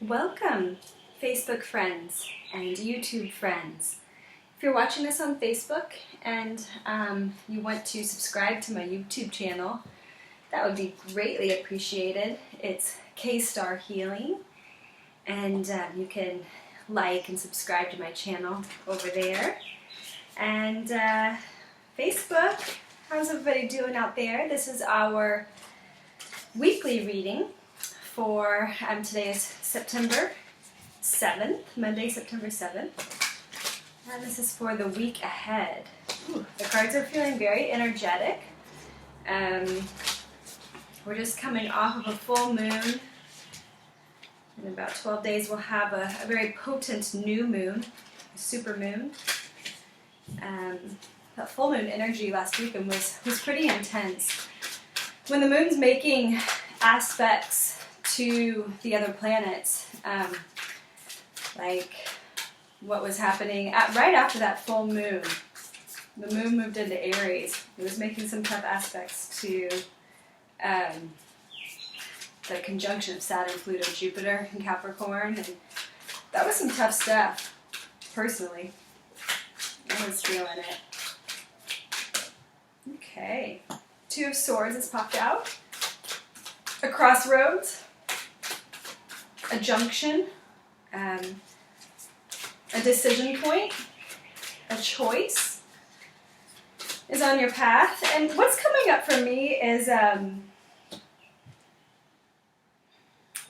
Welcome, Facebook friends and YouTube friends. If you're watching this on Facebook and you want to subscribe to my YouTube channel, that would be greatly appreciated. It's K-Star Healing, and you can like and subscribe to my channel over there. And Facebook, how's everybody doing out there? This is our weekly reading for, today is September 7th, Monday, September 7th. And this is for the week ahead. Ooh, the cards are feeling very energetic. We're just coming off of a full moon. In about 12 days we'll have a very potent new moon, a super moon. That full moon energy last weekend was pretty intense. When the moon's making aspects to the other planets, like what was happening right after that full moon. The moon moved into Aries. It was making some tough aspects to the conjunction of Saturn, Pluto, Jupiter, and Capricorn, and that was some tough stuff, personally. I was feeling it. Okay. Two of Swords has popped out. A crossroads. A junction. A decision point. A choice is on your path. And what's coming up for me is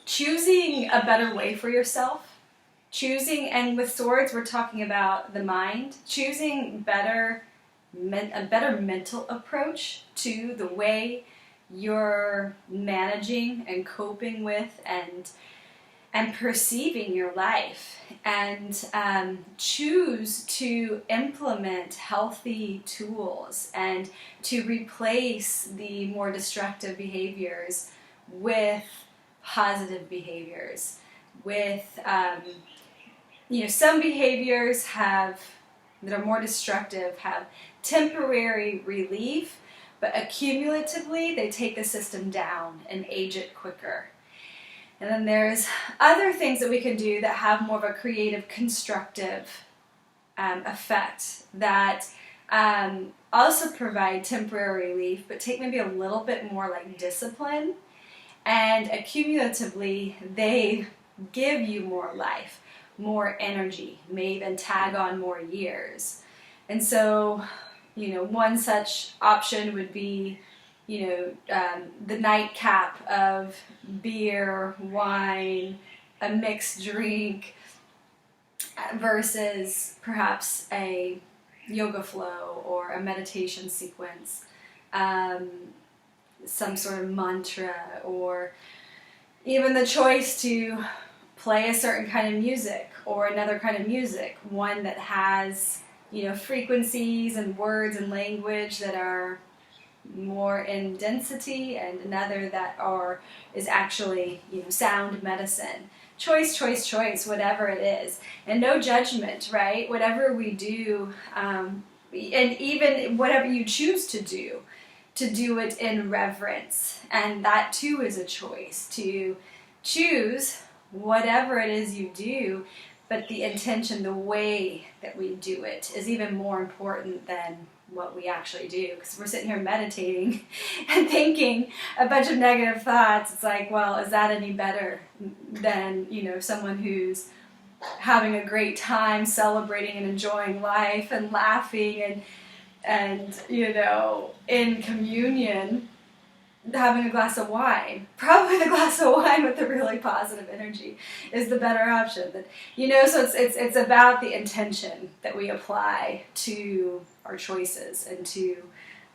choosing a better way for yourself. Choosing, and with swords we're talking about the mind, choosing a better mental approach to the way you're managing and coping with and perceiving your life, and choose to implement healthy tools and to replace the more destructive behaviors with positive behaviors, with some behaviors that are more destructive have temporary relief, but accumulatively they take the system down and age it quicker. And then there's other things that we can do that have more of a creative, constructive effect that also provide temporary relief, but take maybe a little bit more like discipline, and accumulatively they give you more life, more energy, may even tag on more years. And so, one such option would be, the nightcap of beer, wine, a mixed drink, versus perhaps a yoga flow or a meditation sequence, some sort of mantra, or even the choice to play a certain kind of music or another kind of music, one that has, frequencies and words and language that are more in density, and another that is actually, sound medicine. Choice, whatever it is. And no judgment, right? Whatever we do, and even whatever you choose to do it in reverence. And that too is a choice, to choose whatever it is you do, but the intention, the way that we do it is even more important than what we actually do. Because we're sitting here meditating and thinking a bunch of negative thoughts. It's like, well, is that any better than, someone who's having a great time, celebrating and enjoying life and laughing and in communion, having a glass of wine? Probably the glass of wine with the really positive energy is the better option. So it's about the intention that we apply to our choices and to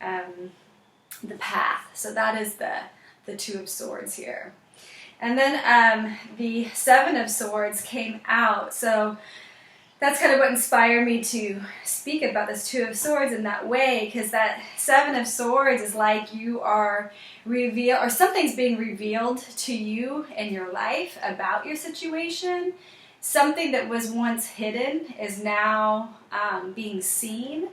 the path. So that is the Two of Swords here. And then the Seven of Swords came out. So that's kind of what inspired me to speak about this Two of Swords in that way, because that Seven of Swords is like you are revealed, or something's being revealed to you in your life about your situation. Something that was once hidden is now being seen.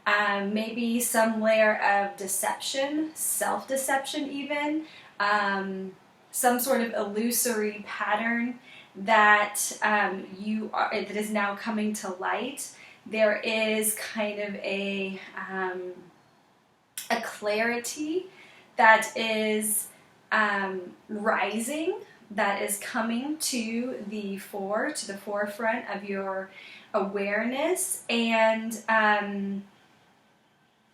Maybe some layer of deception, self-deception even, some sort of illusory pattern that that is now coming to light. There is kind of a clarity that is rising, that is coming to the forefront of your awareness, and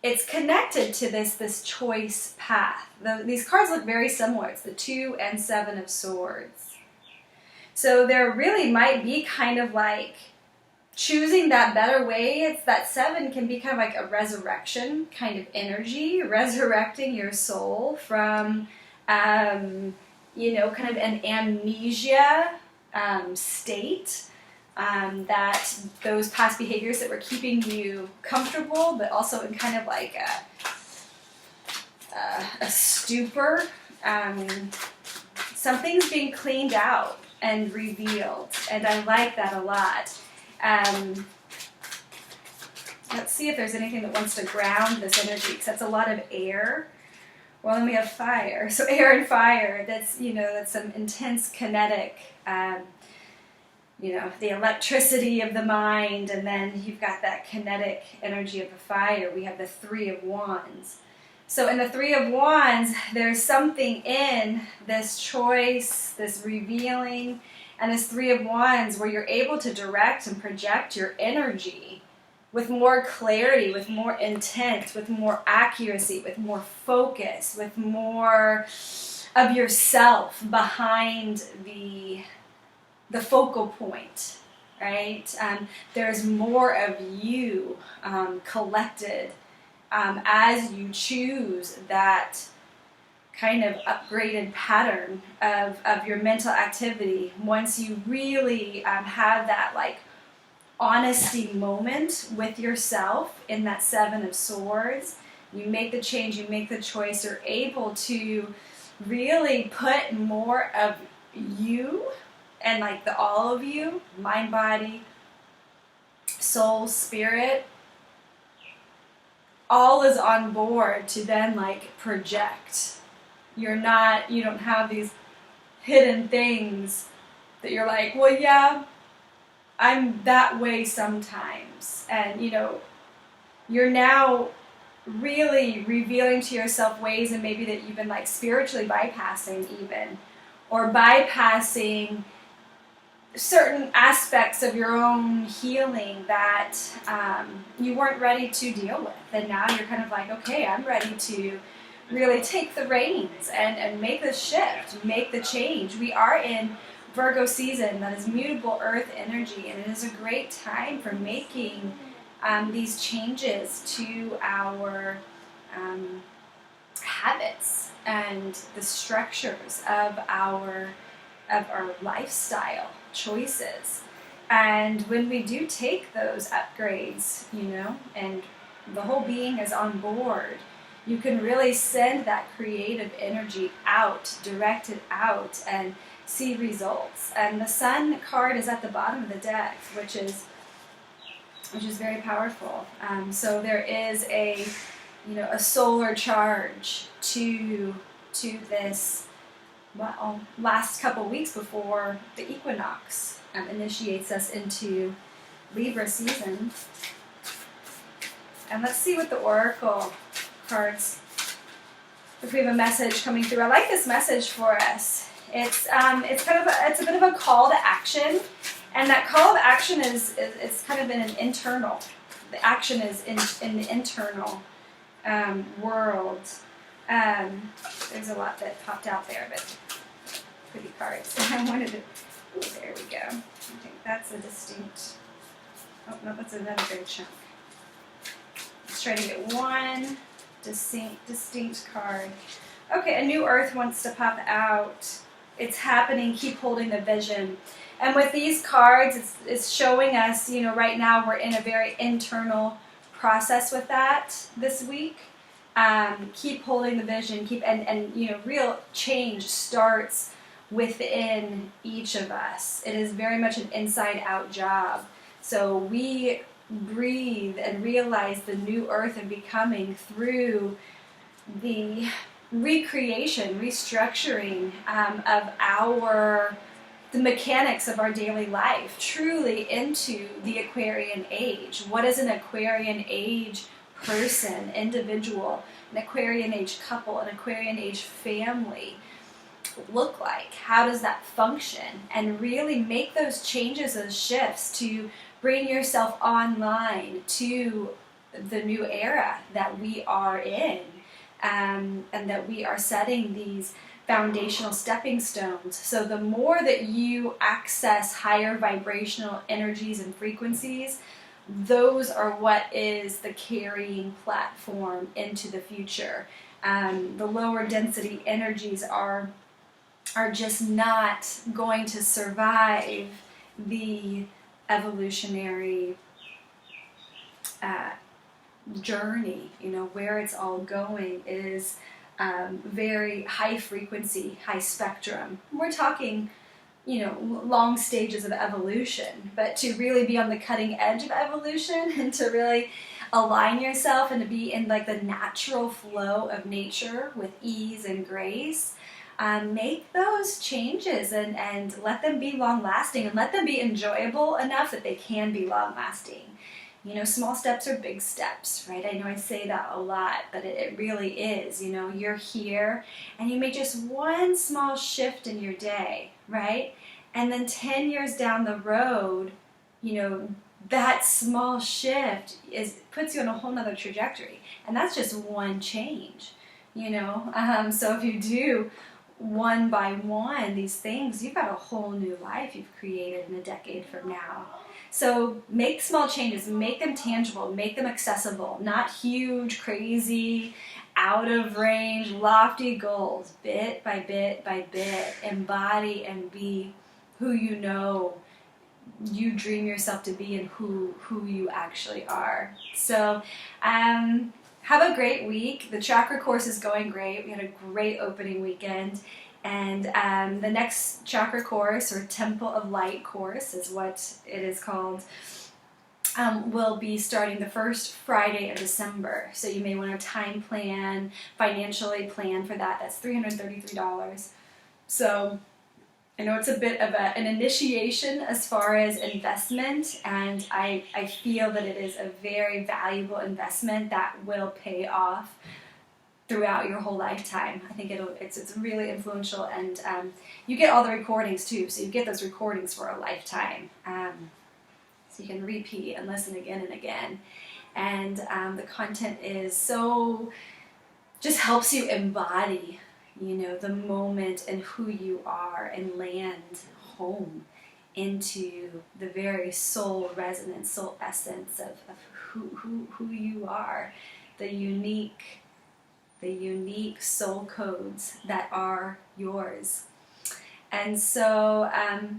it's connected to this choice path. These cards look very similar. It's the 2 and 7 of Swords. So there really might be kind of like choosing that better way. It's that 7 can be kind of like a resurrection kind of energy, resurrecting your soul from, kind of an amnesia state. That those past behaviors that were keeping you comfortable, but also in kind of like a stupor. Something's being cleaned out and revealed, and I like that a lot. Let's see if there's anything that wants to ground this energy, because that's a lot of air. Well, then we have fire. So air and fire, that's some intense kinetic, the electricity of the mind, and then you've got that kinetic energy of the fire. We have the 3 of Wands. So in the 3 of Wands, there's something in this choice, this revealing, and this 3 of Wands where you're able to direct and project your energy with more clarity, with more intent, with more accuracy, with more focus, with more of yourself behind the focal point, right? There's more of you collected as you choose that kind of upgraded pattern of your mental activity. Once you really have that like honesty moment with yourself in that 7 of Swords, you make the change, you make the choice, you're able to really put more of you and like the all of you, mind, body, soul, spirit, all is on board to then like project. You don't have these hidden things that you're like, well, yeah, I'm that way sometimes. And, you're now really revealing to yourself ways and maybe that you've been like spiritually bypassing even, or bypassing certain aspects of your own healing that you weren't ready to deal with. And now you're kind of like, okay, I'm ready to really take the reins and make the shift, make the change. We are in Virgo season, that is mutable earth energy, and it is a great time for making these changes to our habits and the structures of our lifestyle choices. And when we do take those upgrades, and the whole being is on board, you can really send that creative energy out, direct it out, and see results. And the Sun card is at the bottom of the deck, which is very powerful. So there is a solar charge to this. Well, last couple weeks before the equinox initiates us into Libra season. And let's see what the Oracle cards, if we have a message coming through. I like this message for us. It's a bit of a call to action, and that call to action is kind of in an internal. The action is in the internal world. There's a lot that popped out there, but pretty cards. I wanted to. Ooh, there we go. I think that's a distinct. Oh no, that's another big chunk. Let's try to get one distinct card. Okay, a new earth wants to pop out. It's happening. Keep holding the vision. And with these cards, it's showing us, right now we're in a very internal process with that this week. Keep holding the vision. Real change starts within each of us. It is very much an inside-out job. So we breathe and realize the new earth and becoming through the recreation, restructuring of the mechanics of our daily life truly into the Aquarian age. What is an Aquarian age person, individual, an Aquarian age couple, an Aquarian age family look like? How does that function? And really make those changes, those shifts to bring yourself online to the new era that we are in, and that we are setting these foundational stepping stones. So the more that you access higher vibrational energies and frequencies, those are what is the carrying platform into the future. The lower density energies are just not going to survive the evolutionary journey. Where it's all going is very high frequency, high spectrum. We're talking, long stages of evolution, but to really be on the cutting edge of evolution and to really align yourself and to be in like the natural flow of nature with ease and grace, make those changes and let them be long lasting and let them be enjoyable enough that they can be long lasting. Small steps are big steps, right? I know I say that a lot, but it really is. You're here and you make just one small shift in your day, right? And then 10 years down the road, that small shift puts you on a whole nother trajectory. And that's just one change, So if you do one by one these things, you've got a whole new life you've created in a decade from now. So make small changes, make them tangible, make them accessible, not huge, crazy, out of range, lofty goals. Bit by bit by bit, embody and be who you dream yourself to be and who you actually are. So have a great week. The chakra course is going great. We had a great opening weekend. And the next chakra course, or Temple of Light course is what it is called, will be starting the first Friday of December. So you may want to time plan, financially plan for that. That's $333. So I know it's a bit of an initiation as far as investment, and I feel that it is a very valuable investment that will pay off throughout your whole lifetime. I think it's really influential, and you get all the recordings too, so you get those recordings for a lifetime. So you can repeat and listen again and again. And the content is just helps you embody, the moment and who you are and land home into the very soul resonance, soul essence of who you are, the unique soul codes that are yours. And so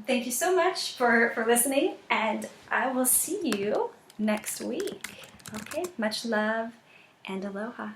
thank you so much for listening, and I will see you next week. Okay, much love and aloha.